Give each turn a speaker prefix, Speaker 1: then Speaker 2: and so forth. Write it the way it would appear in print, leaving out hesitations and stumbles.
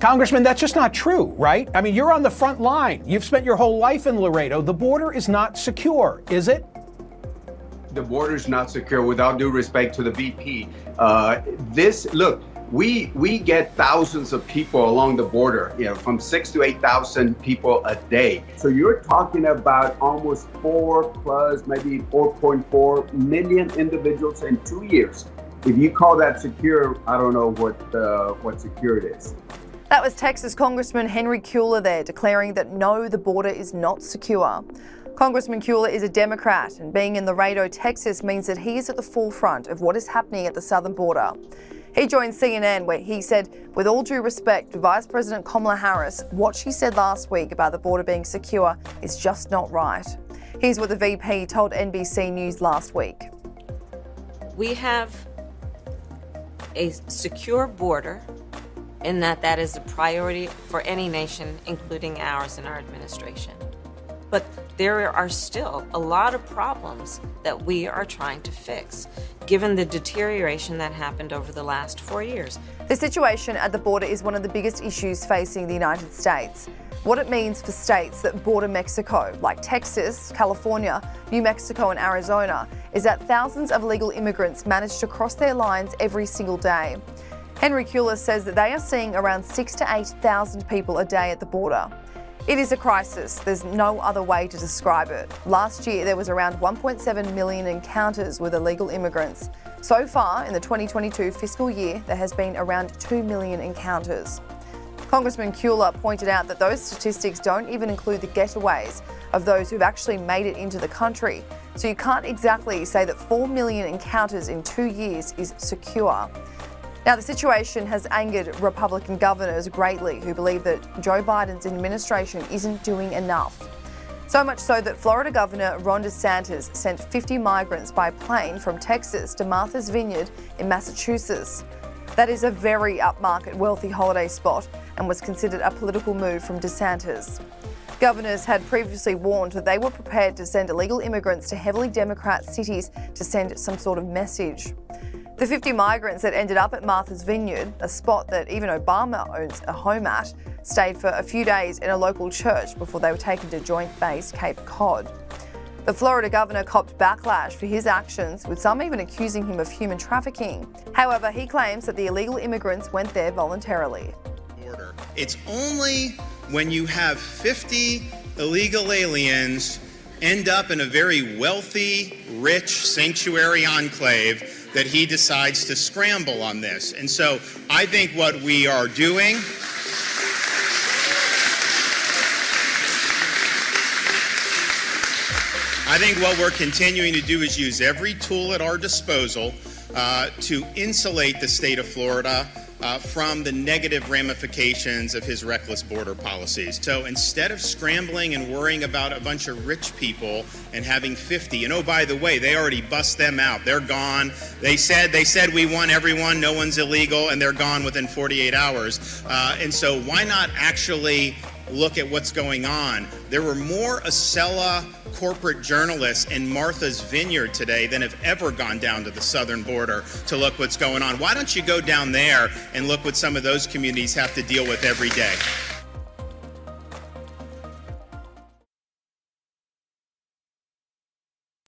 Speaker 1: Congressman, that's just not true, right? I mean, you're on the front line. You've spent your whole life in Laredo. The border is not secure, is it?
Speaker 2: The border is not secure, without due respect to the VP. Look, we get thousands of people along the border, from 6,000 to 8,000 people a day. So you're talking about almost 4+, maybe 4.4 million individuals in 2 years. If you call that secure, I don't know what secure it is.
Speaker 3: That was Texas Congressman Henry Cuellar there, declaring that no, the border is not secure. Congressman Cuellar is a Democrat, and being in Laredo, Texas means that he is at the forefront of what is happening at the southern border. He joined CNN, where he said, with all due respect to Vice President Kamala Harris, what she said last week about the border being secure is just not right. Here's what the VP told NBC News last week.
Speaker 4: We have a secure border, in that is a priority for any nation, including ours and our administration. But there are still a lot of problems that we are trying to fix, given the deterioration that happened over the last 4 years.
Speaker 3: The situation at the border is one of the biggest issues facing the United States. What it means for states that border Mexico, like Texas, California, New Mexico and Arizona, is that thousands of illegal immigrants manage to cross their lines every single day. Henry Cuellar says that they are seeing around 6,000 to 8,000 people a day at the border. It is a crisis. There's no other way to describe it. Last year, there was around 1.7 million encounters with illegal immigrants. So far, in the 2022 fiscal year, there has been around 2 million encounters. Congressman Cuellar pointed out that those statistics don't even include the getaways of those who've actually made it into the country. So you can't exactly say that 4 million encounters in 2 years is secure. Now, the situation has angered Republican governors greatly, who believe that Joe Biden's administration isn't doing enough. So much so that Florida Governor Ron DeSantis sent 50 migrants by plane from Texas to Martha's Vineyard in Massachusetts. That is a very upmarket, wealthy holiday spot and was considered a political move from DeSantis. Governors had previously warned that they were prepared to send illegal immigrants to heavily Democrat cities to send some sort of message. The 50 migrants that ended up at Martha's Vineyard, a spot that even Obama owns a home at, stayed for a few days in a local church before they were taken to Joint Base Cape Cod. The Florida governor copped backlash for his actions, with some even accusing him of human trafficking. However, he claims that the illegal immigrants went there voluntarily.
Speaker 5: It's only when you have 50 illegal aliens end up in a very wealthy, rich sanctuary enclave that he decides to scramble on this. And so I think what we are doing I think what we're continuing to do is use every tool at our disposal to insulate the state of Florida from the negative ramifications of his reckless border policies. So instead of scrambling and worrying about a bunch of rich people and having 50, and oh, by the way, they already bust them out. They're gone. They said we want everyone, no one's illegal, and they're gone within 48 hours. And so why not actually look at what's going on? There were more Acela corporate journalists in Martha's Vineyard today than have ever gone down to the southern border to look what's going on. Why don't you go down there and look what some of those communities have to deal with every day?